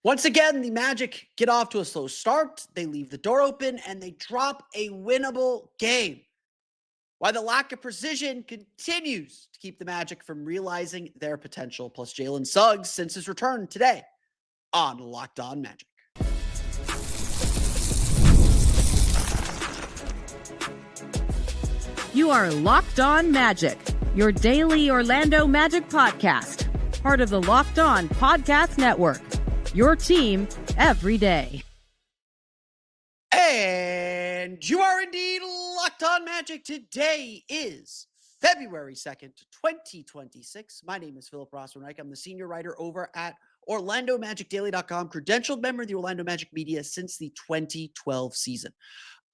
Once again, the Magic get off to a slow start. They leave the door open and they drop a winnable game. While the lack of precision continues to keep the Magic from realizing their potential. Plus Jalen Suggs since his return today on Locked On Magic. You are Locked On Magic, your daily Orlando Magic podcast. Part of the Locked On Podcast Network. Your team every day. And you are indeed Locked On Magic. Today is February 2nd, 2026. My name is Philip Rossman-Reich. I'm the senior writer over at OrlandoMagicDaily.com, credentialed member of the Orlando Magic media since the 2012 season.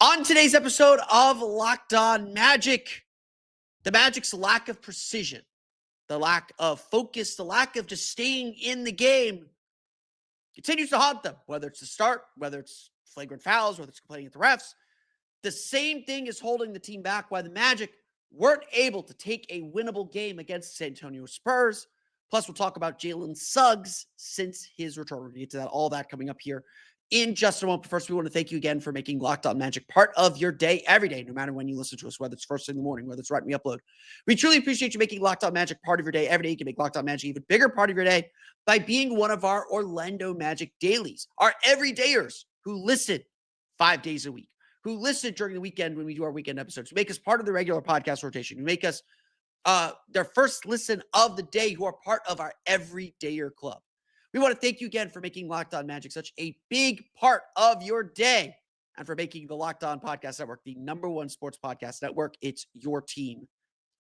On today's episode of Locked On Magic, the Magic's lack of precision, the lack of focus, the lack of just staying in the game continues to haunt them, whether it's the start, whether it's flagrant fouls, whether it's complaining at the refs. The same thing is holding the team back, why the Magic weren't able to take a winnable game against San Antonio Spurs. Plus, we'll talk about Jalen Suggs since his return. We'll get to that, all that coming up here in just a moment. But first, we want to thank you again for making Locked On Magic part of your day every day, no matter when you listen to us, whether it's first thing in the morning, whether it's right when we upload. We truly appreciate you making Locked On Magic part of your day every day. You can make Locked On Magic even bigger part of your day by being one of our Orlando Magic dailies, our everydayers who listen 5 days a week, who listen during the weekend when we do our weekend episodes, who make us part of the regular podcast rotation, who make us their first listen of the day, who are part of our everydayer club. We want to thank you again for making Locked On Magic such a big part of your day and for making the Locked On Podcast Network the #1 sports podcast network. It's your team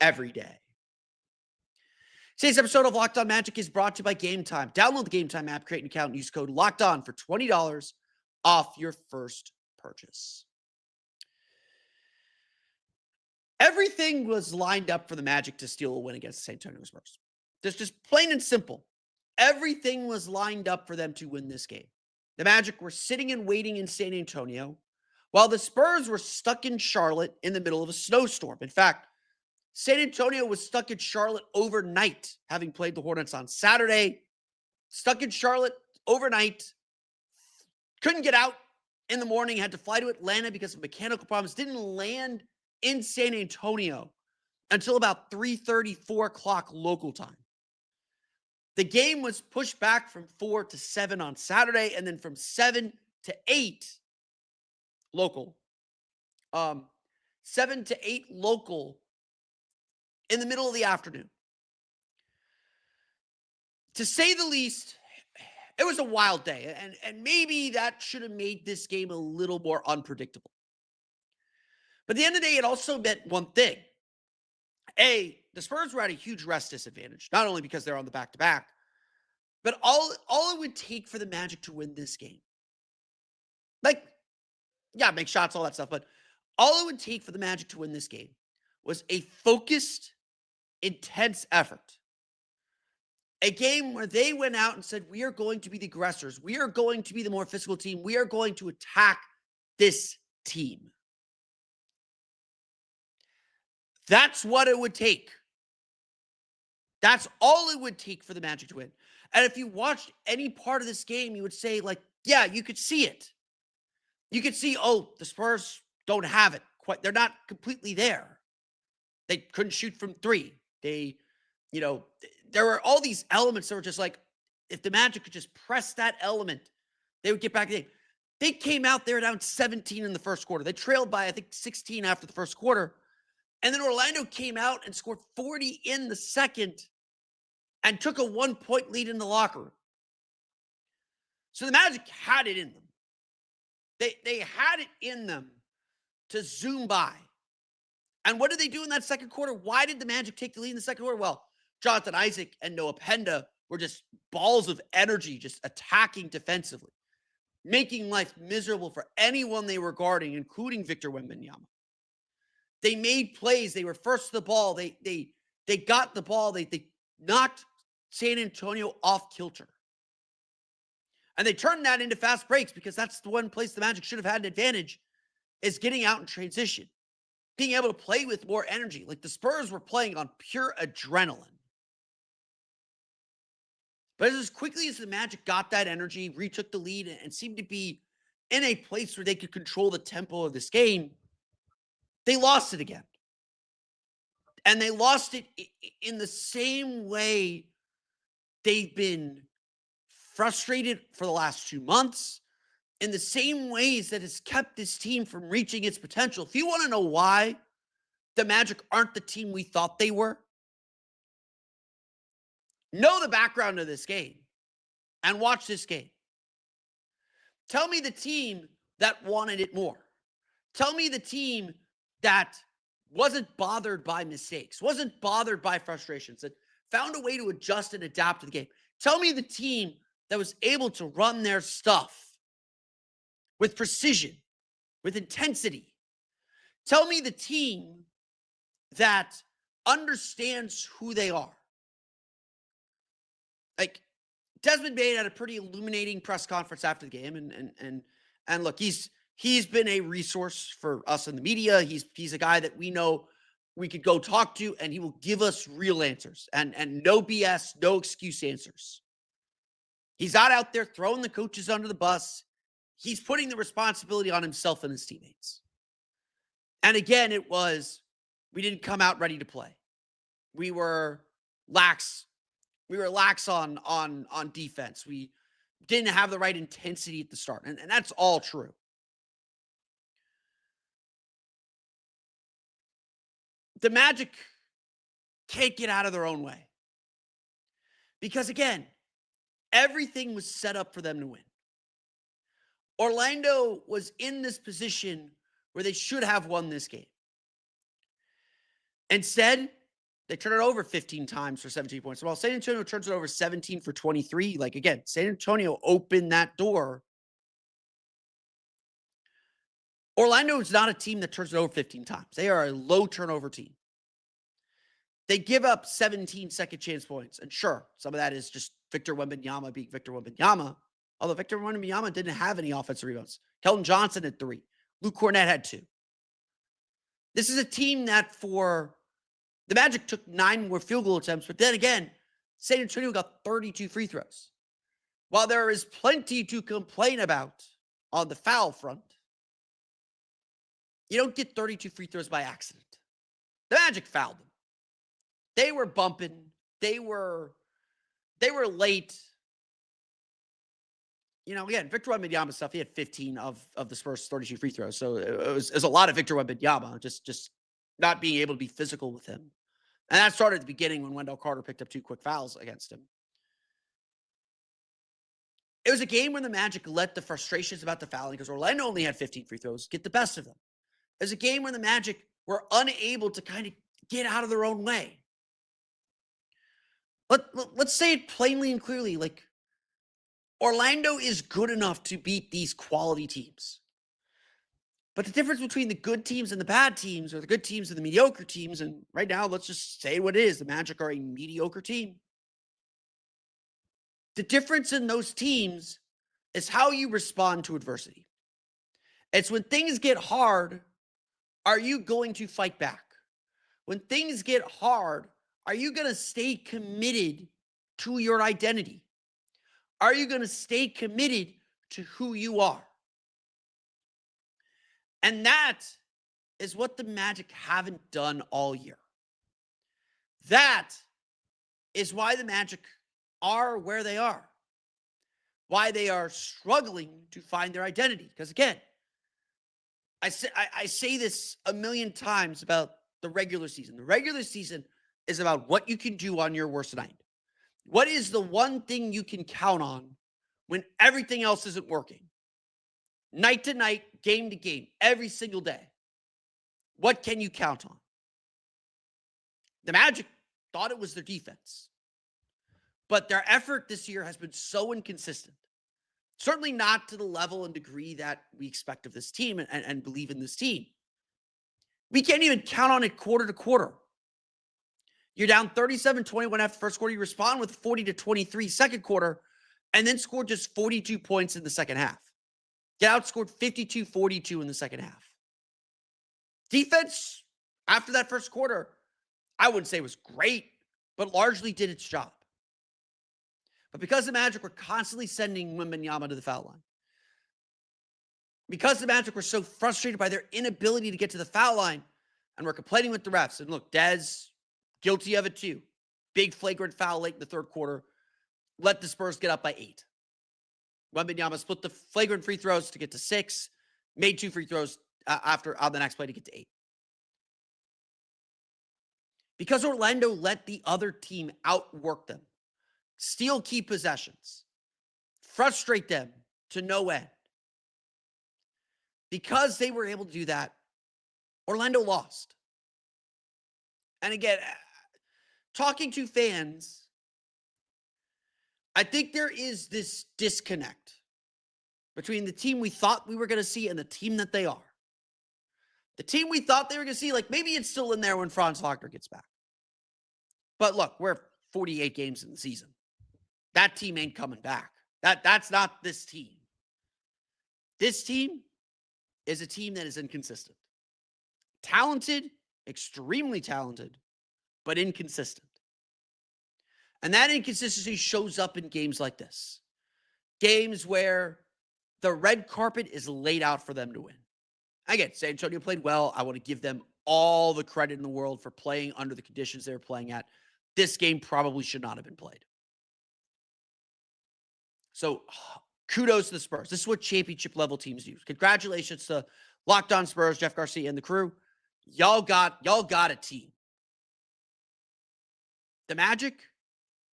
every day. Today's episode of Locked On Magic is brought to you by Game Time. Download the Game Time app, create an account, and use code LOCKEDON for $20 off your first purchase. Everything was lined up for the Magic to steal a win against the San Antonio Spurs. Just plain and simple. Everything was lined up for them to win this game. The Magic were sitting and waiting in San Antonio, while the Spurs were stuck in Charlotte in the middle of a snowstorm. In fact, San Antonio was stuck in Charlotte overnight, having played the Hornets on Saturday. Stuck in Charlotte overnight. Couldn't get out in the morning. Had to fly to Atlanta because of mechanical problems. Didn't land in San Antonio until about 3:30, 4 o'clock local time. The game was pushed back from 4 to 7 on Saturday, and then from 7 to 8 local. 7 to 8 local in the middle of the afternoon. To say the least, it was a wild day, and maybe that should have made this game a little more unpredictable. But at the end of the day, it also meant one thing. The Spurs were at a huge rest disadvantage, not only because they're on the back-to-back, but all it would take for the Magic to win this game. Make shots, all that stuff, but all it would take for the Magic to win this game was a focused, intense effort. A game where they went out and said, we are going to be the aggressors. We are going to be the more physical team. We are going to attack this team. That's what it would take. That's all it would take for the Magic to win. And if you watched any part of this game, you would say, yeah, you could see it. You could see, the Spurs don't have it quite. They're not completely there. They couldn't shoot from 3. There were all these elements that were just if the Magic could just press that element, they would get back in the game. They came out there down 17 in the first quarter. They trailed by, 16 after the first quarter. And then Orlando came out and scored 40 in the second and took a 1-point lead in the locker room. So the Magic had it in them. They had it in them to zoom by. And what did they do in that second quarter? Why did the Magic take the lead in the second quarter? Well, Jonathan Isaac and Noah Penda were just balls of energy, just attacking defensively, making life miserable for anyone they were guarding, including Victor Wembanyama. They made plays. They were first to the ball. They got the ball. They knocked San Antonio off kilter. And they turned that into fast breaks because that's the one place the Magic should have had an advantage, is getting out in transition, being able to play with more energy. The Spurs were playing on pure adrenaline. But as quickly as the Magic got that energy, retook the lead, and seemed to be in a place where they could control the tempo of this game, they lost it again. And they lost it in the same way they've been frustrated for the last 2 months, in the same ways that has kept this team from reaching its potential. If you want to know why the Magic aren't the team we thought they were, know the background of this game and watch this game. Tell me the team that wanted it more. Tell me the team that wasn't bothered by mistakes, wasn't bothered by frustrations, that found a way to adjust and adapt to the game. Tell me the team that was able to run their stuff with precision, with intensity. Tell me the team that understands who they are. Like, Desmond Bane had a pretty illuminating press conference after the game, and look, he's been a resource for us in the media. He's a guy that we know we could go talk to, and he will give us real answers and no BS, no excuse answers. He's not out there throwing the coaches under the bus. He's putting the responsibility on himself and his teammates. And again, we didn't come out ready to play. We were lax. We were lax on defense. We didn't have the right intensity at the start. And that's all true. The Magic can't get out of their own way. Because again, everything was set up for them to win. Orlando was in this position where they should have won this game. Instead, they turn it over 15 times for 17 points. While San Antonio turns it over 17 for 23, like again, San Antonio opened that door. Orlando is not a team that turns it over 15 times. They are a low turnover team. They give up 17 second chance points. And sure, some of that is just Victor Wembanyama being Victor Wembanyama. Although Victor Wembanyama didn't have any offensive rebounds. Keldon Johnson had 3. Luke Cornett had 2. This is a team that for the Magic took 9 more field goal attempts, but then again, San Antonio got 32 free throws. While there is plenty to complain about on the foul front, you don't get 32 free throws by accident. The Magic fouled them. They were bumping. They were late. You know, again, Victor Wembanyama stuff, he had 15 of the Spurs' 32 free throws. So it was a lot of Victor Wembanyama, just not being able to be physical with him. And that started at the beginning when Wendell Carter picked up 2 quick fouls against him. It was a game where the Magic let the frustrations about the fouling, because Orlando only had 15 free throws, get the best of them. It was a game where the Magic were unable to kind of get out of their own way. Let's say it plainly and clearly, like, Orlando is good enough to beat these quality teams. But the difference between the good teams and the bad teams, or the good teams and the mediocre teams, and right now, let's just say what it is. The Magic are a mediocre team. The difference in those teams is how you respond to adversity. It's when things get hard, are you going to fight back? When things get hard, are you going to stay committed to your identity? Are you going to stay committed to who you are? And that is what the Magic haven't done all year. That is why the Magic are where they are. Why they are struggling to find their identity. Because again, I say this a million times about the regular season. The regular season is about what you can do on your worst night. What is the one thing you can count on when everything else isn't working? Night to night, game to game, every single day. What can you count on? The Magic thought it was their defense. But their effort this year has been so inconsistent. Certainly not to the level and degree that we expect of this team and believe in this team. We can't even count on it quarter to quarter. You're down 37-21 after first quarter. You respond with 40-23 second quarter, and then scored just 42 points in the second half. Get outscored 52-42 in the second half. Defense, after that first quarter, I wouldn't say was great, but largely did its job. But because the Magic were constantly sending Wembanyama to the foul line, because the Magic were so frustrated by their inability to get to the foul line and were complaining with the refs, and look, Dez, guilty of it too. Big flagrant foul late in the third quarter. Let the Spurs get up by 8. Wembanyama split the flagrant free throws to get to 6. Made 2 free throws after on the next play to get to 8. Because Orlando let the other team outwork them, steal key possessions, frustrate them to no end. Because they were able to do that, Orlando lost. And again, talking to fans, I think there is this disconnect between the team we thought we were going to see and the team that they are. The team we thought they were going to see, like maybe it's still in there when Franz Wagner gets back. But look, we're 48 games in the season. That team ain't coming back. That's not this team. This team is a team that is inconsistent. Talented, extremely talented, but inconsistent. And that inconsistency shows up in games like this. Games where the red carpet is laid out for them to win. Again, San Antonio played well. I want to give them all the credit in the world for playing under the conditions they were playing at. This game probably should not have been played. So kudos to the Spurs. This is what championship level teams do. Congratulations to Locked On Spurs, Jeff Garcia and the crew. Y'all got a team. The Magic,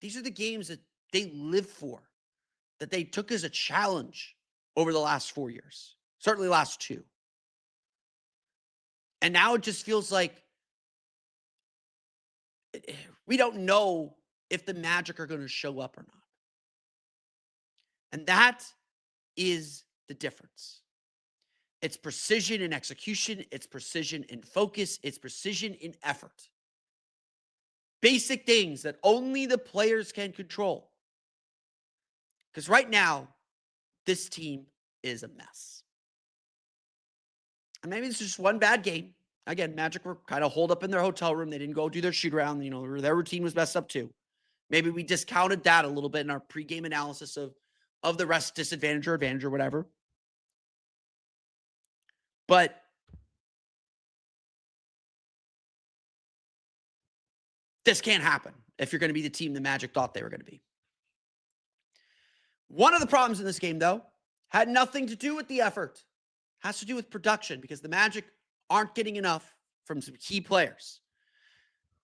these are the games that they live for, that they took as a challenge over the last 4 years, certainly last 2. And now it just feels like we don't know if the Magic are going to show up or not. And that is the difference. It's precision in execution. It's precision in focus. It's precision in effort. Basic things that only the players can control. Because right now, this team is a mess. And maybe it's just one bad game. Again, Magic were kind of holed up in their hotel room. They didn't go do their shoot around. You know, their routine was messed up too. Maybe we discounted that a little bit in our pregame analysis of the rest disadvantage or advantage or whatever. But this can't happen if you're going to be the team the Magic thought they were going to be. One of the problems in this game, though, had nothing to do with the effort. It has to do with production because the Magic aren't getting enough from some key players.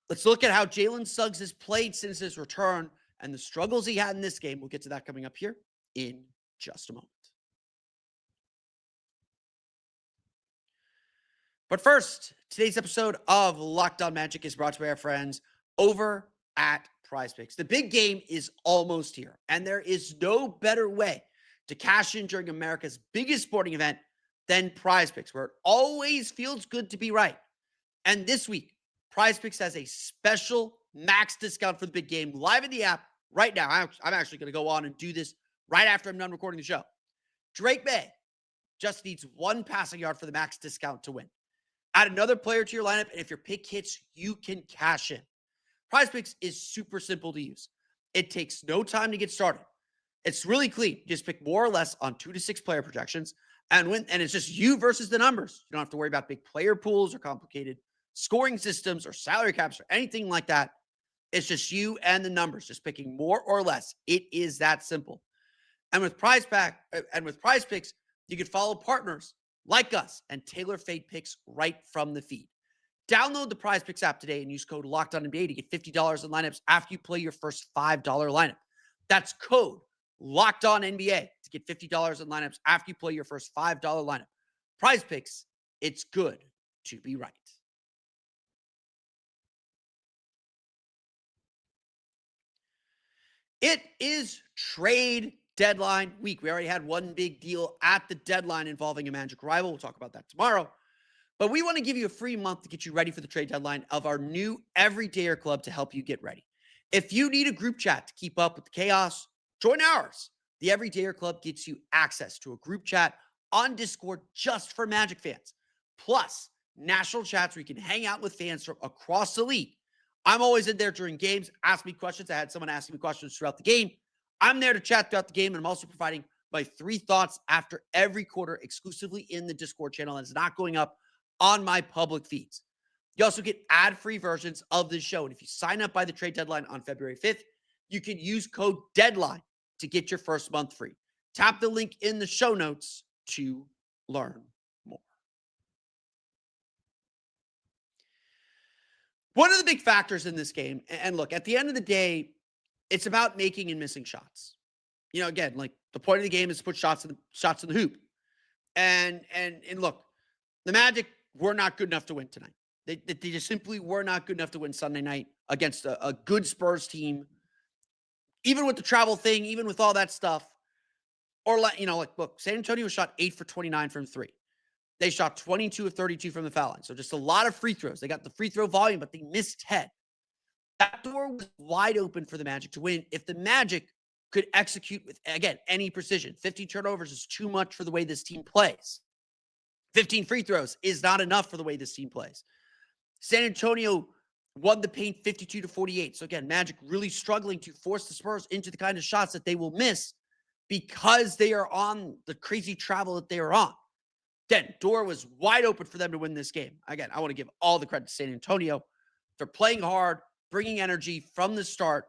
Let's look at how Jalen Suggs has played since his return and the struggles he had in this game. We'll get to that coming up here in just a moment. But first, today's episode of Locked On Magic is brought to you by our friends over at PrizePicks. The big game is almost here, and there is no better way to cash in during America's biggest sporting event than PrizePicks, where it always feels good to be right. And this week, PrizePicks has a special max discount for the big game live in the app right now. I'm actually going to go on and do this right after I'm done recording the show. Drake May just needs one passing yard for the max discount to win. Add another player to your lineup, and if your pick hits, you can cash in. PrizePicks is super simple to use. It takes no time to get started. It's really clean. You just pick more or less on 2 to 6 player projections, and it's just you versus the numbers. You don't have to worry about big player pools or complicated scoring systems or salary caps or anything like that. It's just you and the numbers, just picking more or less. It is that simple. And with PrizePicks, you can follow partners like us and tailor fade picks right from the feed. Download the PrizePicks app today and use code LOCKEDONNBA to get $50 in lineups after you play your first $5 lineup. That's code LOCKEDONNBA to get $50 in lineups after you play your first $5 lineup. PrizePicks, it's good to be right. It is trade deadline week. We already had one big deal at the deadline involving a Magic rival. We'll talk about that tomorrow. But we want to give you a free month to get you ready for the trade deadline of our new Everydayer Club to help you get ready. If you need a group chat to keep up with the chaos, join ours. The Everydayer Club gets you access to a group chat on Discord just for Magic fans. Plus, national chats where you can hang out with fans from across the league. I'm always in there during games. Ask me questions. I had someone asking me questions throughout the game. I'm there to chat throughout the game, and I'm also providing my 3 thoughts after every quarter exclusively in the Discord channel that's not going up on my public feeds. You also get ad-free versions of the show. And if you sign up by the trade deadline on February 5th, you can use code DEADLINE to get your first month free. Tap the link in the show notes to learn more. One of the big factors in this game, and look, at the end of the day, it's about making and missing shots. Again, like the point of the game is to put shots in the hoop. And look, the Magic were not good enough to win tonight. They just simply were not good enough to win Sunday night against a good Spurs team. Even with the travel thing, even with all that stuff. Or, look, San Antonio shot 8 for 29 from 3. They shot 22 of 32 from the foul line. So just a lot of free throws. They got the free throw volume, but they missed 10. That door was wide open for the Magic to win if the Magic could execute with, again, any precision. 15 turnovers is too much for the way this team plays. 15 free throws is not enough for the way this team plays. San Antonio won the paint 52-48. So again, Magic really struggling to force the Spurs into the kind of shots that they will miss because they are on the crazy travel that they are on. Again, door was wide open for them to win this game. Again, I want to give all the credit to San Antonio. They're playing hard, bringing energy from the start.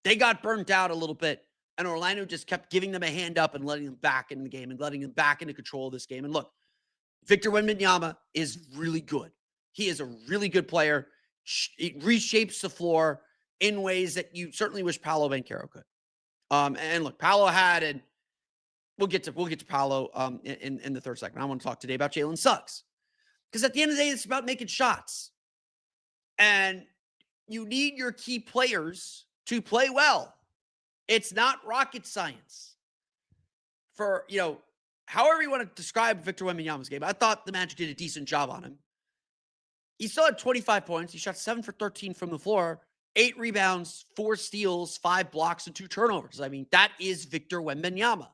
They got burnt out a little bit, and Orlando just kept giving them a hand up and letting them back in the game and letting them back into control of this game. And look, Victor Wembanyama is really good. He is a really good player. It reshapes the floor in ways that you certainly wish Paolo Banchero could. And look, Paolo had, and we'll get to Paolo in the third segment. I want to talk today about Jalen Suggs, because at the end of the day, it's about making shots, and you need your key players to play well. It's not rocket science. For however you want to describe Victor Wembanyama's game, I thought the Magic did a decent job on him. He still had 25 points. He shot 7 for 13 from the floor, 8 rebounds, 4 steals, 5 blocks, and 2 turnovers. I mean, that is Victor Wembanyama.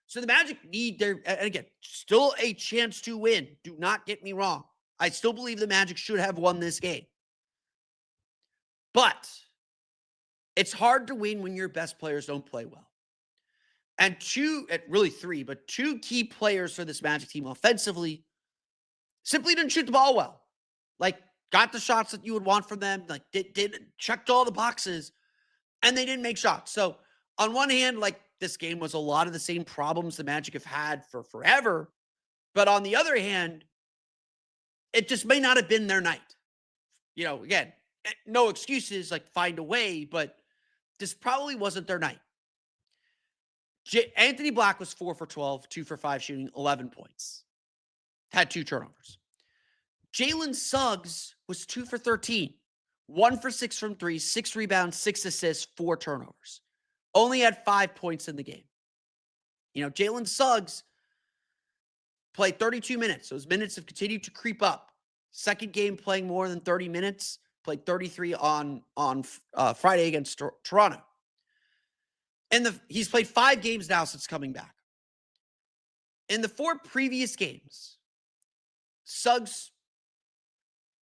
So the Magic need and again, still a chance to win. Do not get me wrong. I still believe the Magic should have won this game. But it's hard to win when your best players don't play well. And really 3, but 2 key players for this Magic team offensively simply didn't shoot the ball well. Like, got the shots that you would want from them, like checked all the boxes, and they didn't make shots. So on one hand, like, this game was a lot of the same problems the Magic have had for forever. But on the other hand, it just may not have been their night. Again, no excuses, like find a way, but this probably wasn't their night. Anthony Black was 4 for 12, 2 for 5 shooting, 11 points. Had 2 turnovers. Jalen Suggs was 2 for 13, 1 for 6 from 3, 6 rebounds, 6 assists, 4 turnovers. Only had 5 points in the game. Jalen Suggs played 32 minutes. So his minutes have continued to creep up. Second game playing more than 30 minutes. Played 33 on Friday against Toronto. And he's played 5 games now since coming back. In the 4 previous games, Suggs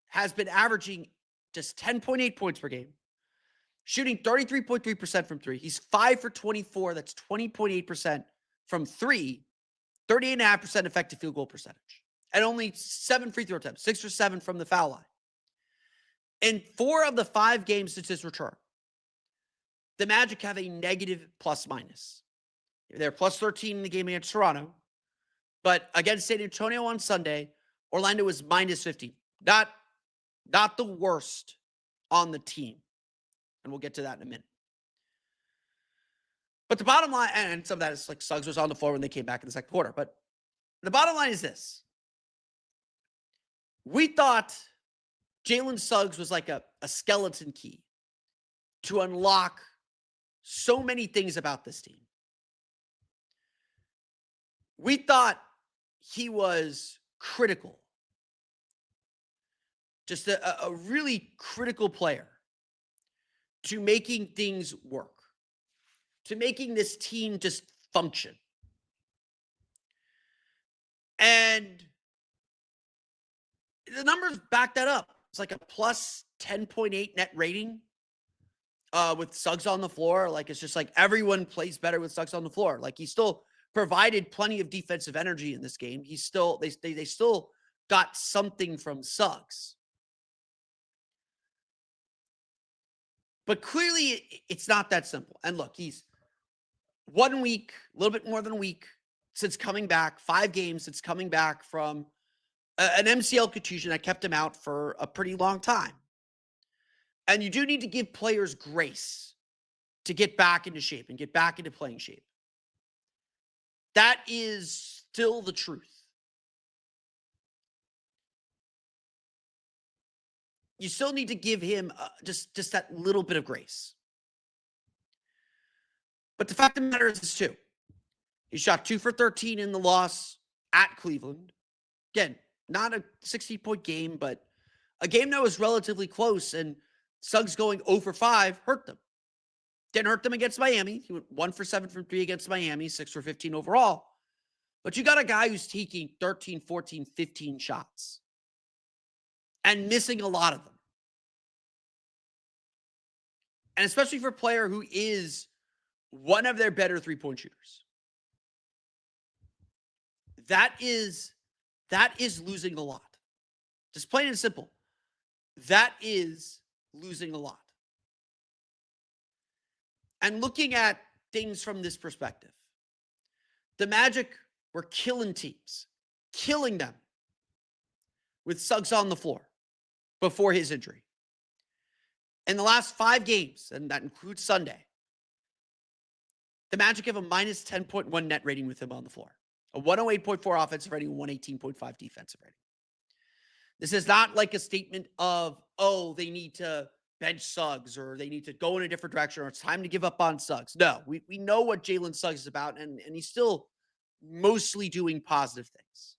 has been averaging just 10.8 points per game, shooting 33.3% from 3. He's 5 for 24. That's 20.8% from 3, 38.5% effective field goal percentage, and only 7 free throw attempts, 6 for 7 from the foul line. In 4 of the 5 games since his return, the Magic have a negative plus-minus. They're plus 13 in the game against Toronto, but against San Antonio on Sunday, Orlando was minus 15. Not the worst on the team. And we'll get to that in a minute. But the bottom line, and some of that is like Suggs was on the floor when they came back in the second quarter, but the bottom line is this. We thought Jalen Suggs was like a skeleton key to unlock so many things about this team. We thought he was critical. Just a really critical player to making things work, to making this team just function. And the numbers back that up. It's like a plus 10.8 net rating, with Suggs on the floor. Like, it's just like everyone plays better with Suggs on the floor. Like, he still provided plenty of defensive energy in this game. He's still, they still got something from Suggs. But clearly, it's not that simple. And look, he's 1 week, a little bit more than a week since coming back, 5 games since coming back from an MCL contusion that kept him out for a pretty long time. And you do need to give players grace to get back into shape and get back into playing shape. That is still the truth. You still need to give him just that little bit of grace. But the fact of the matter is this too. He shot 2 for 13 in the loss at Cleveland. Again, not a 60-point game, but a game that was relatively close, and Suggs going 0 for 5 hurt them. Didn't hurt them against Miami. He went 1 for 7 from 3 against Miami, 6 for 15 overall. But you got a guy who's taking 13, 14, 15 shots and missing a lot of them. And especially for a player who is one of their better three-point shooters. That is losing a lot. Just plain and simple. That is losing a lot. And looking at things from this perspective, the Magic were killing teams, killing them with Suggs on the floor before his injury. In the last 5 games, and that includes Sunday, the Magic have a minus 10.1 net rating with him on the floor, a 108.4 offensive rating, 118.5 defensive rating. This is not like a statement of, oh, they need to bench Suggs or they need to go in a different direction or it's time to give up on Suggs. No, we know what Jalen Suggs is about, and he's still mostly doing positive things.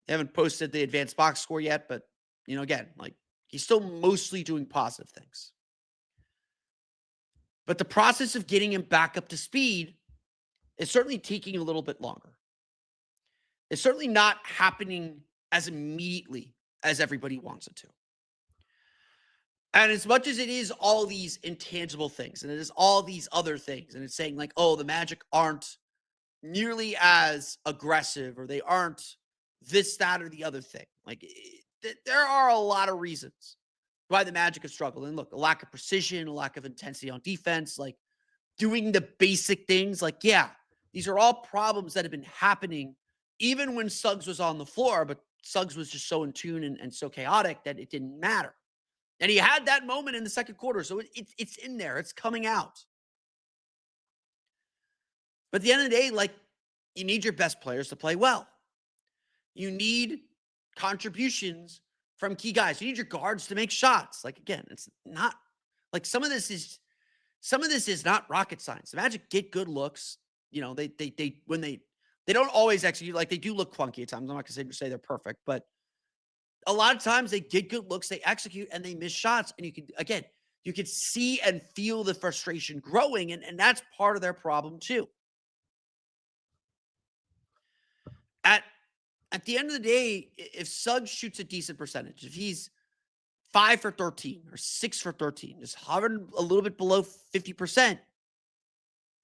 They haven't posted the advanced box score yet, but, again, like, he's still mostly doing positive things. But the process of getting him back up to speed is certainly taking a little bit longer. It's certainly not happening as immediately as everybody wants it to. And as much as it is all these intangible things, and it is all these other things, and it's saying like, oh, the Magic aren't nearly as aggressive, or they aren't this, that, or the other thing. Like, there are a lot of reasons why the Magic have struggled. And look, a lack of precision, a lack of intensity on defense, like doing the basic things. Like, yeah, these are all problems that have been happening even when Suggs was on the floor, but Suggs was just so in tune and so chaotic that it didn't matter. And he had that moment in the second quarter, so it's in there. It's coming out. But at the end of the day, like, you need your best players to play well. You need contributions from key guys. You need your guards to make shots. Like, again, it's not like some of this is not rocket science. The Magic get good looks. They don't always execute. Like, they do look clunky at times. I'm not going to say they're perfect, but a lot of times they get good looks, they execute, and they miss shots. And you could see and feel the frustration growing, and that's part of their problem too. At the end of the day, if Suggs shoots a decent percentage, if he's 5 for 13 or 6 for 13, just hovering a little bit below 50%,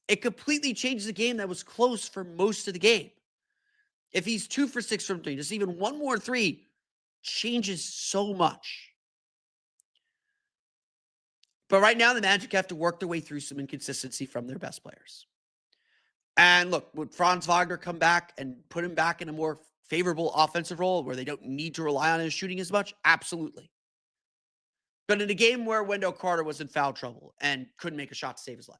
it completely changes the game that was close for most of the game. If he's 2 for 6 from 3, just even one more 3 changes so much. But right now, the Magic have to work their way through some inconsistency from their best players. And look, would Franz Wagner come back and put him back in a more favorable offensive role where they don't need to rely on his shooting as much? Absolutely. But in a game where Wendell Carter was in foul trouble and couldn't make a shot to save his life,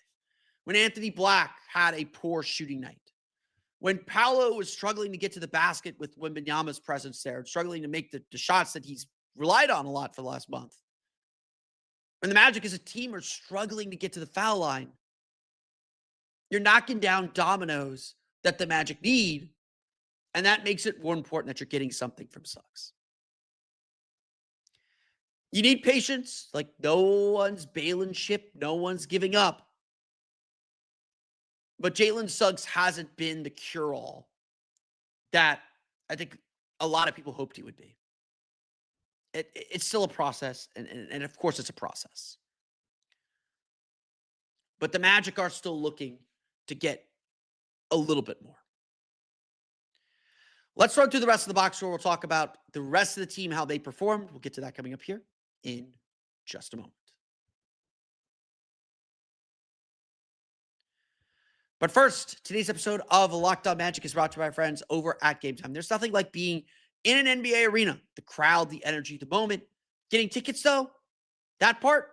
when Anthony Black had a poor shooting night, when Paolo was struggling to get to the basket with Wembanyama's presence there, and struggling to make the shots that he's relied on a lot for the last month, when the Magic as a team are struggling to get to the foul line, you're knocking down dominoes that the Magic need, and that makes it more important that you're getting something from Suggs. You need patience. Like, no one's bailing ship. No one's giving up. But Jalen Suggs hasn't been the cure-all that I think a lot of people hoped he would be. It's still a process, and of course it's a process. But the Magic are still looking to get a little bit more. Let's run through the rest of the box score. We'll talk about the rest of the team, how they performed. We'll get to that coming up here in just a moment. But first, today's episode of Locked On Magic is brought to you by our friends over at Game Time. There's nothing like being in an NBA arena. The crowd, the energy, the moment. Getting tickets, though, that part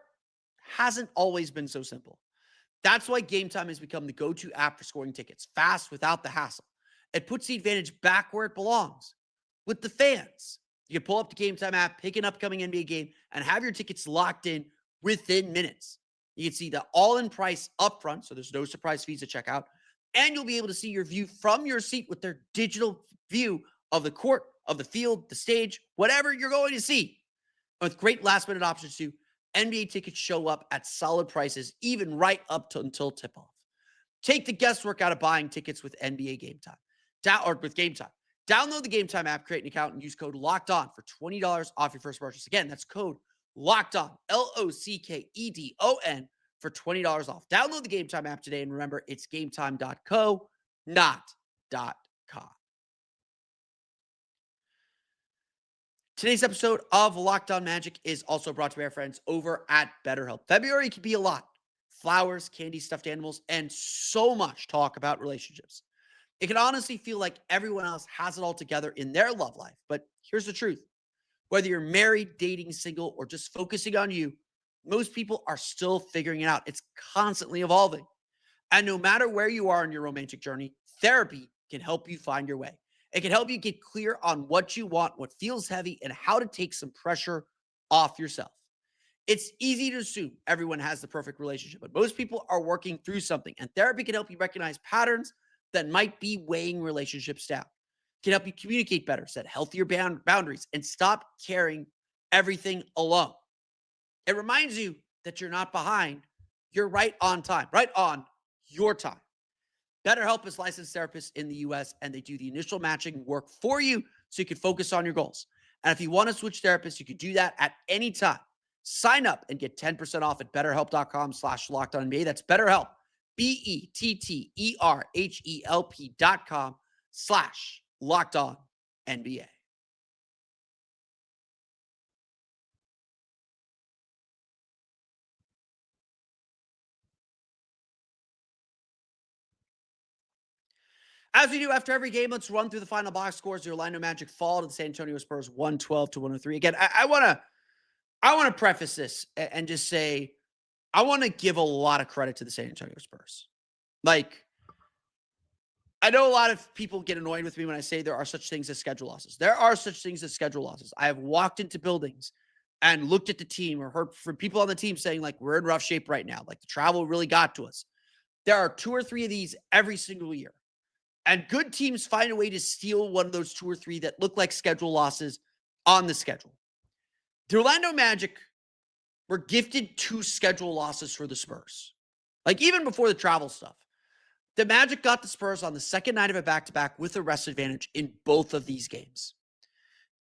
hasn't always been so simple. That's why Game Time has become the go-to app for scoring tickets, fast, without the hassle. It puts the advantage back where it belongs, with the fans. You can pull up the Game Time app, pick an upcoming NBA game, and have your tickets locked in within minutes. You can see the all-in price upfront, so there's no surprise fees at checkout, and you'll be able to see your view from your seat with their digital view of the court, of the field, the stage, whatever you're going to see. With great last-minute options too, NBA tickets show up at solid prices, even right up to until tip-off. Take the guesswork out of buying tickets with NBA Game Time. With Game Time. Download the Game Time app, create an account, and use code LOCKEDON for $20 off your first purchase. Again, that's code LOCKEDON, LOCKEDON, for $20 off. Download the Game Time app today, and remember, it's gametime.co, not .com. Today's episode of Locked On Magic is also brought to you by our friends over at BetterHelp. February can be a lot. Flowers, candy, stuffed animals, and so much talk about relationships. It can honestly feel like everyone else has it all together in their love life. But here's the truth. Whether you're married, dating, single, or just focusing on you, most people are still figuring it out. It's constantly evolving. And no matter where you are in your romantic journey, therapy can help you find your way. It can help you get clear on what you want, what feels heavy, and how to take some pressure off yourself. It's easy to assume everyone has the perfect relationship, but most people are working through something, and therapy can help you recognize patterns that might be weighing relationships down. It can help you communicate better, set healthier boundaries, and stop carrying everything alone. It reminds you that you're not behind. You're right on time, right on your time. BetterHelp is licensed therapists in the U.S., and they do the initial matching work for you so you can focus on your goals. And if you want to switch therapists, you can do that at any time. Sign up and get 10% off at betterhelp.com/lockedonnba. That's BetterHelp, BetterHelp.com/lockedonnba. As we do after every game, let's run through the final box scores. The Orlando Magic fall to the San Antonio Spurs 112-103. Again, I want to preface this and just say I want to give a lot of credit to the San Antonio Spurs. Like, I know a lot of people get annoyed with me when I say there are such things as schedule losses. There are such things as schedule losses. I have walked into buildings and looked at the team or heard from people on the team saying, like, we're in rough shape right now. Like, the travel really got to us. There are 2 or 3 of these every single year. And good teams find a way to steal one of those 2 or 3 that look like schedule losses on the schedule. The Orlando Magic were gifted 2 schedule losses for the Spurs. Like, even before the travel stuff, the Magic got the Spurs on the second night of a back-to-back with a rest advantage in both of these games.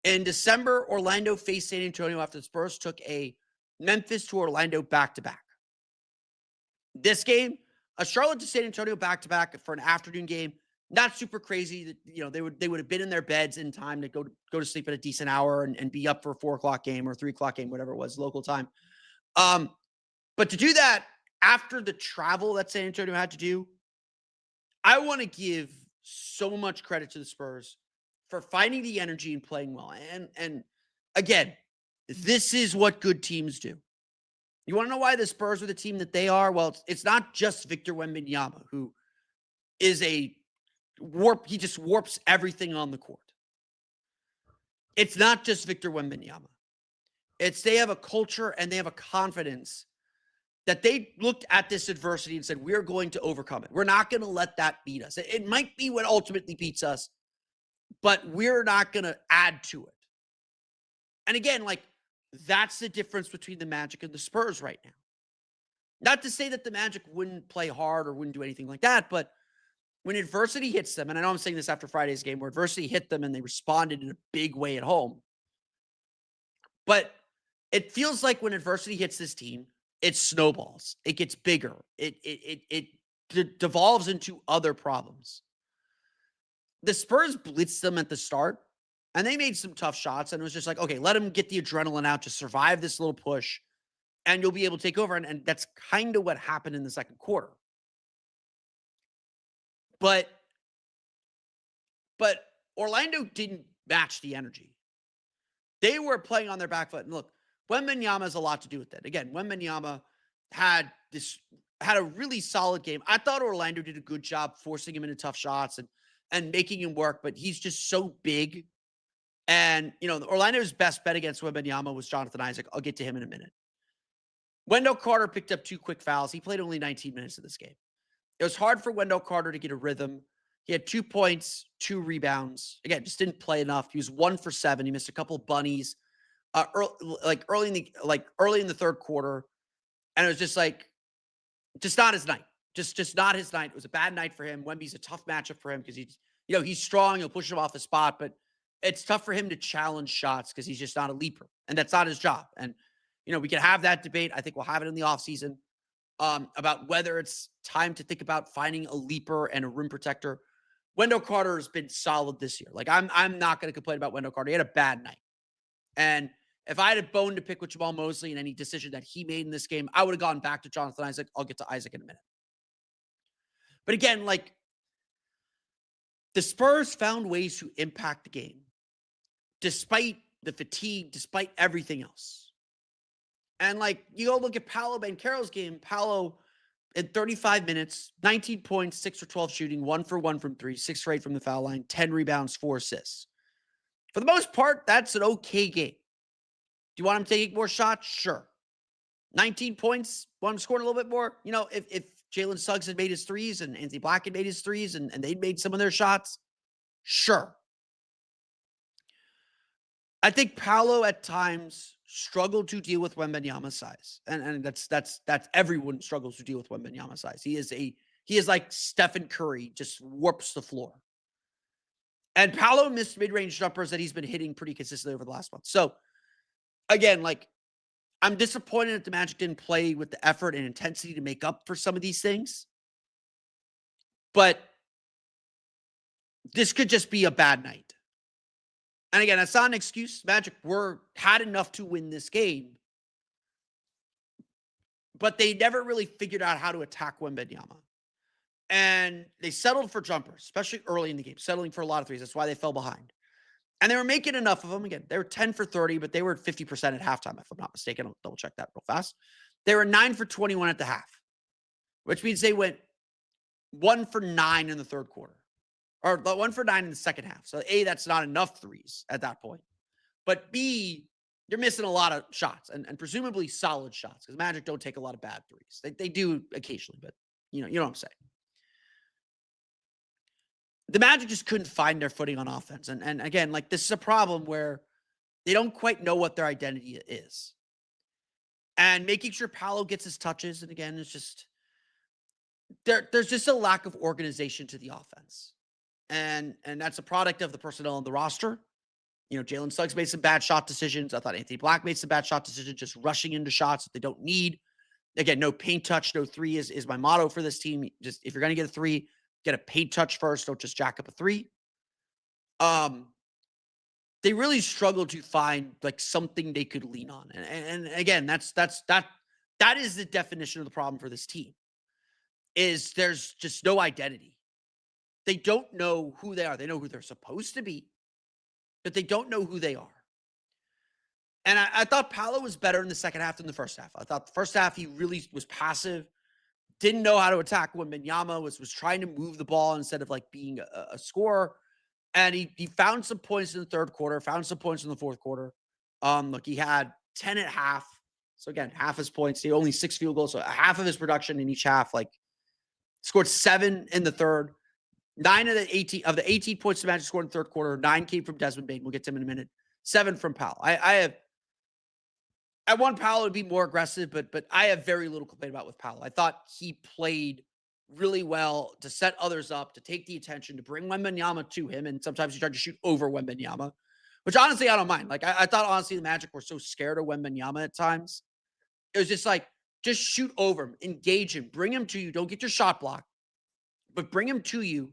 In December, Orlando faced San Antonio after the Spurs took a Memphis to Orlando back-to-back. This game, a Charlotte to San Antonio back-to-back for an afternoon game. Not super crazy. You know, they would have been in their beds in time to go to sleep at a decent hour and be up for a 4:00 game or 3:00 game, whatever it was, local time. But to do that after the travel that San Antonio had to do, I want to give so much credit to the Spurs for finding the energy and playing well. And again, this is what good teams do. You want to know why the Spurs are the team that they are? Well, it's not just Victor Wembanyama, who is a he just warps everything on the court. It's not just Victor Wembanyama. They have a culture and they have a confidence that they looked at this adversity and said, we're going to overcome it. We're not going to let that beat us. It might be what ultimately beats us, but we're not going to add to it. And again, like, that's the difference between the Magic and the Spurs right now. Not to say that the Magic wouldn't play hard or wouldn't do anything like that, but when adversity hits them, and I know I'm saying this after Friday's game, where adversity hit them and they responded in a big way at home. But it feels like when adversity hits this team, it snowballs. It gets bigger. It devolves into other problems. The Spurs blitzed them at the start, and they made some tough shots, and it was just like, okay, let them get the adrenaline out to survive this little push, and you'll be able to take over. And that's kind of what happened in the second quarter. But Orlando didn't match the energy. They were playing on their back foot. And look, Wembanyama has a lot to do with that. Again, Wembanyama had a really solid game. I thought Orlando did a good job forcing him into tough shots and making him work, but he's just so big. And, Orlando's best bet against Wembanyama was Jonathan Isaac. I'll get to him in a minute. Wendell Carter picked up 2 quick fouls. He played only 19 minutes of this game. It was hard for Wendell Carter to get a rhythm. He had 2 points, 2 rebounds. Again, just didn't play enough. He was 1 for 7. He missed a couple bunnies early in the third quarter. And it was just not his night. Just not his night. It was a bad night for him. Wemby's a tough matchup for him because he's strong. He'll push him off the spot, but it's tough for him to challenge shots because he's just not a leaper. And that's not his job. And, we can have that debate. I think we'll have it in the offseason about whether it's time to think about finding a leaper and a rim protector. Wendell Carter has been solid this year. Like, I'm not going to complain about Wendell Carter. He had a bad night. And if I had a bone to pick with Jamal Mosley and any decision that he made in this game, I would have gone back to Jonathan Isaac. I'll get to Isaac in a minute. But again, the Spurs found ways to impact the game despite the fatigue, despite everything else. And you go look at Paolo Banchero's game. Paolo, in 35 minutes, 19 points, 6 for 12 shooting, 1 for 1 from 3, 6 for 8 from the foul line, 10 rebounds, 4 assists. For the most part, that's an okay game. Do you want him taking more shots? Sure. 19 points, want him scoring a little bit more? If Jalen Suggs had made his threes and Anthony Black had made his threes and they'd made some of their shots, sure. I think Paolo at times struggled to deal with Wembanyama's size. And that's everyone struggles to deal with Wembanyama's size. He is like Stephen Curry, just warps the floor. And Paolo missed mid-range jumpers that he's been hitting pretty consistently over the last month. So again, I'm disappointed that the Magic didn't play with the effort and intensity to make up for some of these things. But this could just be a bad night. And again, that's not an excuse. Magic had enough to win this game. But they never really figured out how to attack Wembanyama. And they settled for jumpers, especially early in the game, settling for a lot of threes. That's why they fell behind. And they were making enough of them. Again, they were 10 for 30, but they were at 50% at halftime, if I'm not mistaken. I'll double check that real fast. They were 9 for 21 at the half, which means they went 1 for 9 in the third quarter, or 1 for 9 in the second half. So A, that's not enough threes at that point. But B, you're missing a lot of shots and presumably solid shots because Magic don't take a lot of bad threes. They do occasionally, but you know what I'm saying. The Magic just couldn't find their footing on offense. And again, this is a problem where they don't quite know what their identity is. And making sure Paolo gets his touches, and again, it's just, there's just a lack of organization to the offense. And that's a product of the personnel on the roster. Jalen Suggs made some bad shot decisions. I thought Anthony Black made some bad shot decisions, just rushing into shots that they don't need. Again, no paint touch, no three is my motto for this team. Just, if you're going to get a three, get a paint touch first. Don't just jack up a three. They really struggled to find something they could lean on. And again, that is the definition of the problem for this team. Is there's just no identity. They don't know who they are. They know who they're supposed to be, but they don't know who they are. And I thought Paolo was better in the second half than the first half. I thought the first half he really was passive. Didn't know how to attack when Wembanyama was trying to move the ball instead of being a scorer. And he found some points in the third quarter, found some points in the fourth quarter. He had 10 at half. So again, half his points. He only 6 field goals. So half of his production in each half, scored 7 in the third. 9 of the 18 points the Magic scored in the third quarter, 9 came from Desmond Bane. We'll get to him in a minute. 7 from Powell. I want Paolo to be more aggressive, but I have very little complaint about with Paolo. I thought he played really well to set others up, to take the attention, to bring Wembanyama to him, and sometimes he tried to shoot over Wembanyama, which honestly I don't mind. I thought honestly the Magic were so scared of Wembanyama at times. It was just just shoot over him, engage him, bring him to you. Don't get your shot blocked, but bring him to you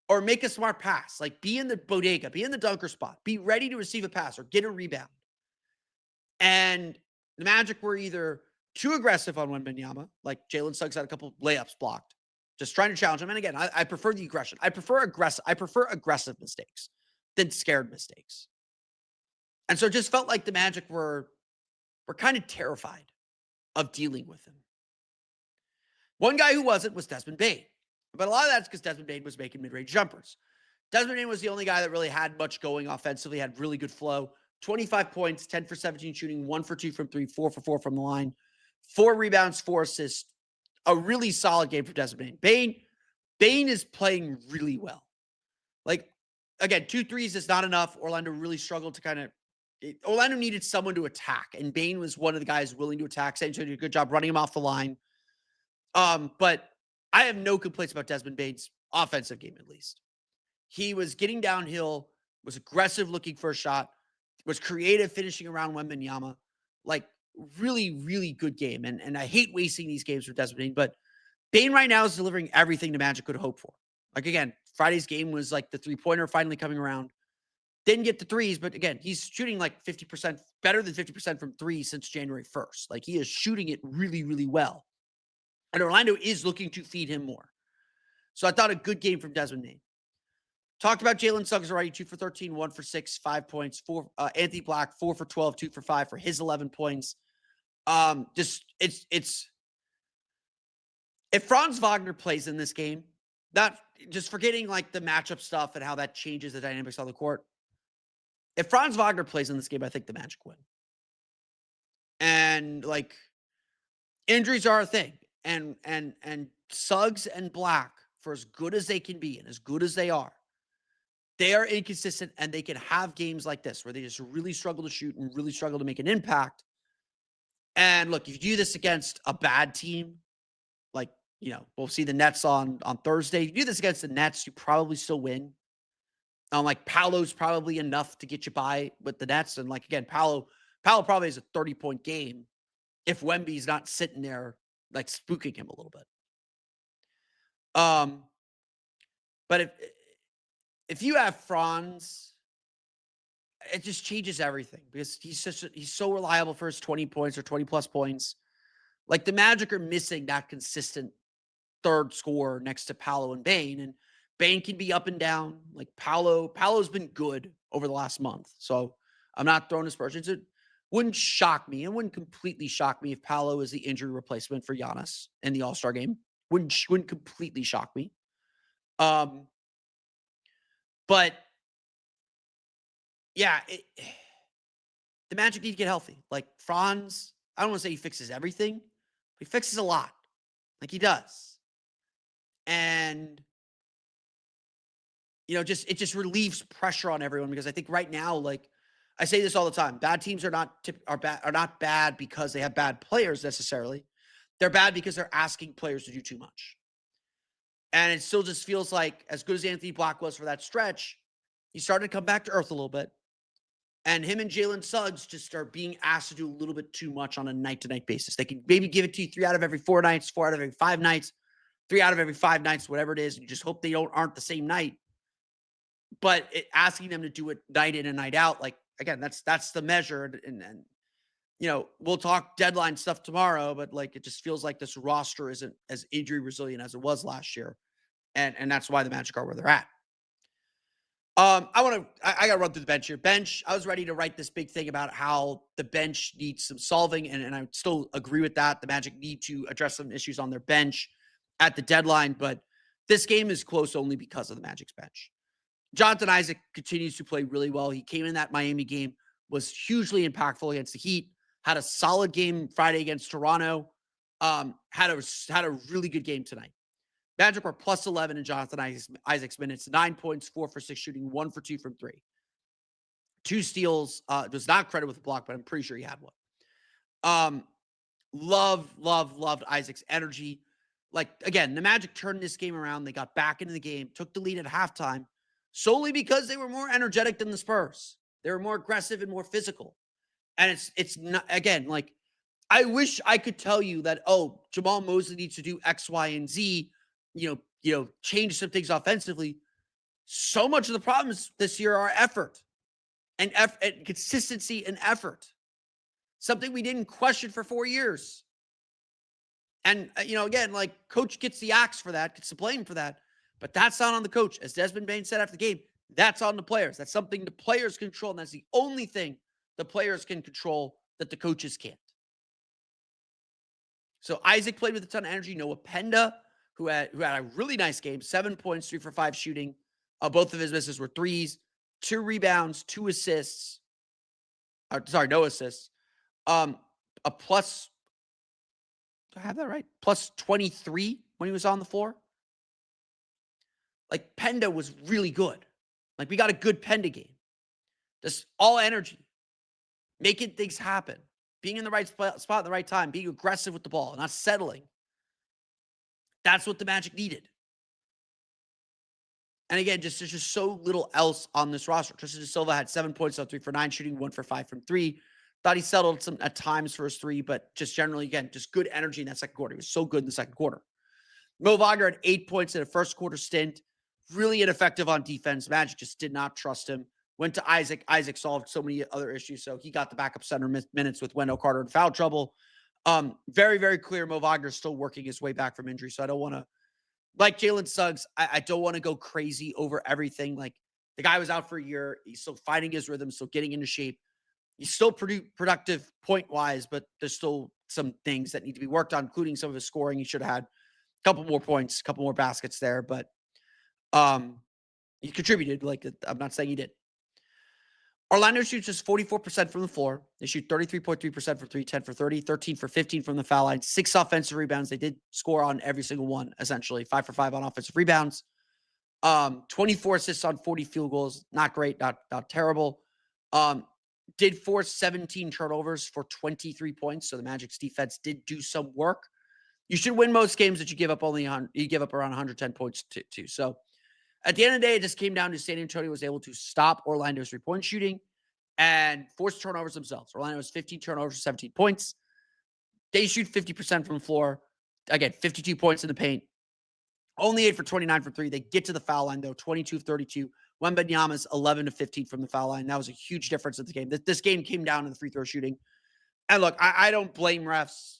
or make a smart pass. Like be in the bodega, be in the dunker spot, be ready to receive a pass or get a rebound. And the Magic were either too aggressive on Wembanyama, like Jalen Suggs had a couple layups blocked, just trying to challenge him. And again, I prefer the aggression. I prefer aggressive mistakes than scared mistakes. And so it just felt like the Magic were kind of terrified of dealing with him. One guy who wasn't was Desmond Bane. But a lot of that's because Desmond Bane was making mid-range jumpers. Desmond Bane was the only guy that really had much going offensively, had really good flow. 25 points, 10 for 17 shooting, 1 for 2 from 3, 4 for 4 from the line, 4 rebounds, 4 assists. A really solid game for Desmond Bane. Bane is playing really well. Like, again, 2 threes is not enough. Orlando really struggled to Orlando needed someone to attack, and Bane was one of the guys willing to attack. San Antonio did a good job running him off the line. But I have no complaints about Desmond Bane's offensive game, at least. He was getting downhill, was aggressive looking for a shot, was creative finishing around Wembanyama. Like, really, really good game. And I hate wasting these games for Desmond Bane, but Bane right now is delivering everything the Magic could hope for. Like, again, Friday's game was like the three-pointer finally coming around. Didn't get the threes, but again, he's shooting like 50%, better than 50% from three since January 1st. Like, he is shooting it really, really well. And Orlando is looking to feed him more. So I thought a good game from Desmond Bane. Talked about Jalen Suggs already, 2 for 13, 1 for 6, 5 points. Anthony Black, 4 for 12, 2 for 5 for his 11 points. If Franz Wagner plays in this game, not just forgetting like the matchup stuff and how that changes the dynamics on the court. If Franz Wagner plays in this game, I think the Magic win. And like injuries are a thing. And Suggs and Black, for as good as they can be and as good as they are inconsistent, and they can have games like this where they just really struggle to shoot and really struggle to make an impact. And look, if you do this against a bad team, like, we'll see the Nets on Thursday. If you do this against the Nets, you probably still win. Like Paolo's probably enough to get you by with the Nets. And like, again, Paolo probably has a 30-point game if Wemby's not sitting there like spooking him a little bit. But if you have Franz, it just changes everything because he's so reliable for his 20 points or 20 plus points. Like the Magic are missing that consistent third scorer next to Paolo and Bane, and Bane can be up and down. Like Paolo's been good over the last month, so I'm not throwing aspersions. It wouldn't shock me. It wouldn't completely shock me if Paolo is the injury replacement for Giannis in the All-Star game. Wouldn't completely shock me. But yeah, the Magic need to get healthy. Like Franz, I don't want to say he fixes everything, but he fixes a lot. Like he does. And it just relieves pressure on everyone, because I think right now, like I say this all the time, bad teams are not bad because they have bad players necessarily. They're bad because they're asking players to do too much. And it still just feels like, as good as Anthony Black was for that stretch, he started to come back to earth a little bit. And him and Jalen Suggs just are being asked to do a little bit too much on a night-to-night basis. They can maybe give it to you 3 out of every 4 nights, 4 out of every 5 nights, 3 out of every 5 nights, whatever it is. You just hope they aren't the same night. But asking them to do it night in and night out, like, again, that's the measure. And we'll talk deadline stuff tomorrow, but like, it just feels like this roster isn't as injury resilient as it was last year. And that's why the Magic are where they're at. I got to run through the bench here. Bench, I was ready to write this big thing about how the bench needs some solving, and I still agree with that. The Magic need to address some issues on their bench at the deadline, but this game is close only because of the Magic's bench. Jonathan Isaac continues to play really well. He came in that Miami game, was hugely impactful against the Heat, had a solid game Friday against Toronto, had a really good game tonight. Magic were plus 11 in Jonathan Isaac's minutes, 9 points, 4 for 6 shooting, 1 for 2 from 3. 2 steals, was not credited with a block, but I'm pretty sure he had one. Loved Isaac's energy. Like, again, the Magic turned this game around. They got back into the game, took the lead at halftime, solely because they were more energetic than the Spurs. They were more aggressive and more physical. And it's not, again, like, I wish I could tell you that, oh, Jamal Mosley needs to do X, Y, and Z, change some things offensively. So much of the problems this year are effort and consistency and effort. Something we didn't question for 4 years. And, again, like, coach gets the axe for that, gets the blame for that, but that's not on the coach. As Desmond Bain said after the game, that's on the players. That's something the players control, and that's the only thing the players can control that the coaches can't. So Isaac played with a ton of energy. Noah Penda, who had a really nice game, 7 points, 3 for 5 shooting. Both of his misses were threes, 2 rebounds, 2 assists. No assists. A plus, do I have that right? Plus 23 when he was on the floor. Like, Penda was really good. Like, we got a good Penda game. Just all energy, making things happen, being in the right spot at the right time, being aggressive with the ball, not settling. That's what the Magic needed. And again, there's just so little else on this roster. Tristan Silva had 7 points on 3 for 9 shooting, 1 for 5 from 3. Thought he settled some at times for his 3, but just generally, again, just good energy in that second quarter. He was so good in the second quarter. Mo Wagner had 8 points in a first quarter stint. Really ineffective on defense. Magic just did not trust him. Went to Isaac. Isaac solved so many other issues, so he got the backup center minutes with Wendell Carter in foul trouble. Very, very clear Mo Wagner's still working his way back from injury, so I don't want to, like Jalen Suggs, I don't want to go crazy over everything. Like, the guy was out for a year. He's still finding his rhythm, still getting into shape. He's still productive point-wise, but there's still some things that need to be worked on, including some of his scoring. He should have had a couple more points, a couple more baskets there, but he contributed. Like, I'm not saying he did. Orlando shoots just 44% from the floor. They shoot 33.3% for 3, 10 for 30, 13 for 15 from the foul line, 6 offensive rebounds. They did score on every single one, essentially. 5 for 5 on offensive rebounds. 24 assists on 40 field goals. Not great, not terrible. Did force 17 turnovers for 23 points. So the Magic's defense did do some work. You should win most games that you give up around 110 points to. So at the end of the day, it just came down to San Antonio was able to stop Orlando's 3-point shooting and force turnovers themselves. Orlando has 15 turnovers for 17 points. They shoot 50% from the floor. Again, 52 points in the paint. Only 8 for 29 for 3. They get to the foul line, though, 22 of 32. Wembanyama's 11 of 15 from the foul line. That was a huge difference in the game. This game came down to the free throw shooting. And look, I don't blame refs.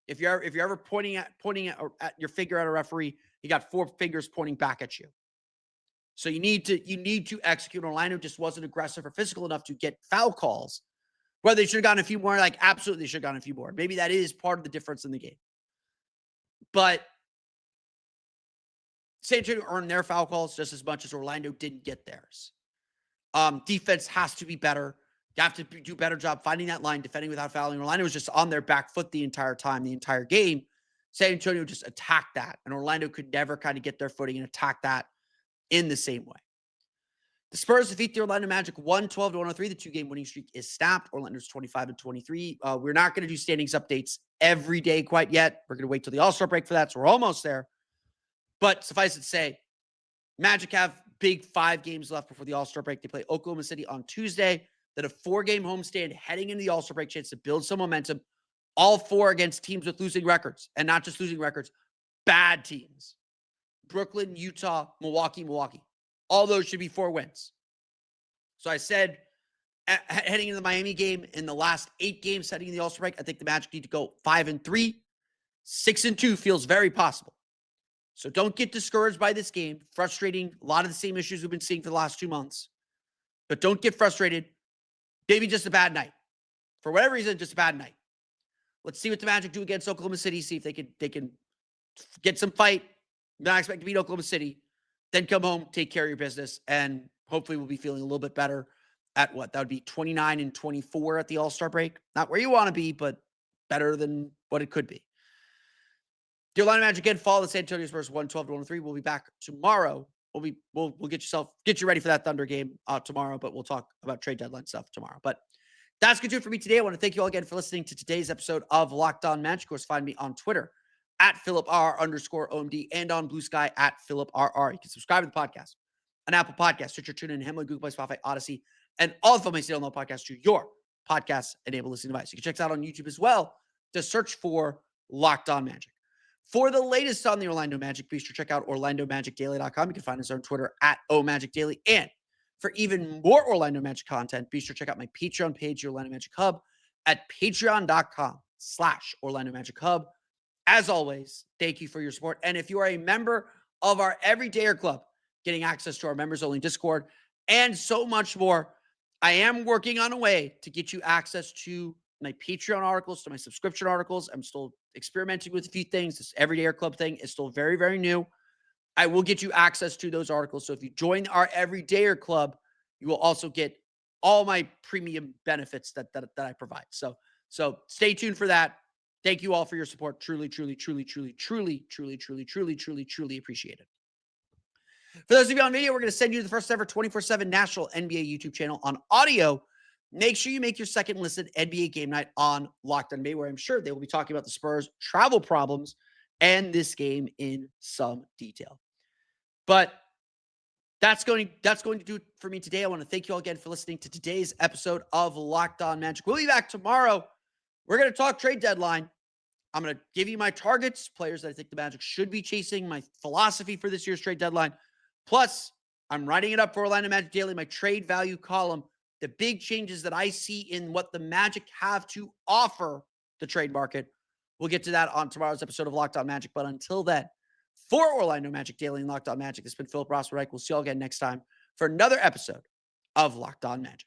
If you're ever pointing at your finger at a referee, you got 4 fingers pointing back at you. So you need to execute. Orlando just wasn't aggressive or physical enough to get foul calls. Whether they should have gotten a few more, like, absolutely they should have gotten a few more. Maybe that is part of the difference in the game. But San Antonio earned their foul calls just as much as Orlando didn't get theirs. Defense has to be better. You have to do a better job finding that line, defending without fouling. Orlando was just on their back foot the entire time, the entire game. San Antonio just attacked that, and Orlando could never kind of get their footing and attack that in the same way. The Spurs defeat the Orlando Magic 112-103. The 2-game winning streak is snapped. Orlando's 25-23. We're not going to do standings updates every day quite yet. We're going to wait till the All-Star break for that, so we're almost there. But suffice it to say, Magic have big 5 games left before the All-Star break. They play Oklahoma City on Tuesday. Then a 4-game homestand heading into the All-Star break, chance to build some momentum. All 4 against teams with losing records. And not just losing records, bad teams. Brooklyn, Utah, Milwaukee. All those should be 4 wins. So I said, heading into the Miami game, in the last 8 games heading into the All-Star break, I think the Magic need to go 5-3. 6-2 feels very possible. So don't get discouraged by this game. Frustrating. A lot of the same issues we've been seeing for the last 2 months. But don't get frustrated. Maybe just a bad night. For whatever reason, just a bad night. Let's see what the Magic do against Oklahoma City. See if they can get some fight. Not expect to beat Oklahoma City. Then come home, take care of your business, and hopefully we'll be feeling a little bit better at what? That would be 29-24 at the All-Star break. Not where you want to be, but better than what it could be. The Orlando Magic again follow the San Antonio Spurs 112-103. We'll be back tomorrow. We'll get you ready for that Thunder game tomorrow, but we'll talk about trade deadline stuff tomorrow. But that's going to do it for me today. I want to thank you all again for listening to today's episode of Locked On Magic. Of course, find me on Twitter at @PhilipR_OMD and on Blue Sky at PhilipRR. You can subscribe to the podcast on Apple Podcasts, Stitcher, TuneIn, Himalaya, Google Play, Spotify, Odyssey, and all of my Stay On Low podcasts to your podcast-enabled listening device. You can check us out on YouTube as well. Just search for Locked On Magic. For the latest on the Orlando Magic, be sure to check out OrlandoMagicDaily.com. You can find us on Twitter at OMagicDaily. And for even more Orlando Magic content, be sure to check out my Patreon page, the Orlando Magic Hub, at patreon.com/Orlando Magic Hub. As always, thank you for your support. And if you are a member of our Everydayer Club, getting access to our members-only Discord, and so much more, I am working on a way to get you access to my Patreon articles, to my subscription articles. I'm still experimenting with a few things. This Everydayer Club thing is still very, very new. I will get you access to those articles. So if you join our Everydayer Club, you will also get all my premium benefits that I provide. So stay tuned for that. Thank you all for your support. Truly, truly, truly, truly, truly, truly, truly, truly, truly, truly appreciate it. For those of you on video, we're going to send you the first ever 24/7 national NBA YouTube channel on audio. Make sure you make your second listen NBA Game Night on Locked On NBA, where I'm sure they will be talking about the Spurs' travel problems and this game in some detail. But that's going to do it for me today. I want to thank you all again for listening to today's episode of Locked On Magic. We'll be back tomorrow. We're going to talk trade deadline. I'm going to give you my targets, players that I think the Magic should be chasing, my philosophy for this year's trade deadline. Plus, I'm writing it up for Orlando Magic Daily, my trade value column, the big changes that I see in what the Magic have to offer the trade market. We'll get to that on tomorrow's episode of Locked On Magic. But until then, for Orlando Magic Daily and Locked On Magic, it's been Philip Rossman-Reich. We'll see you all again next time for another episode of Locked On Magic.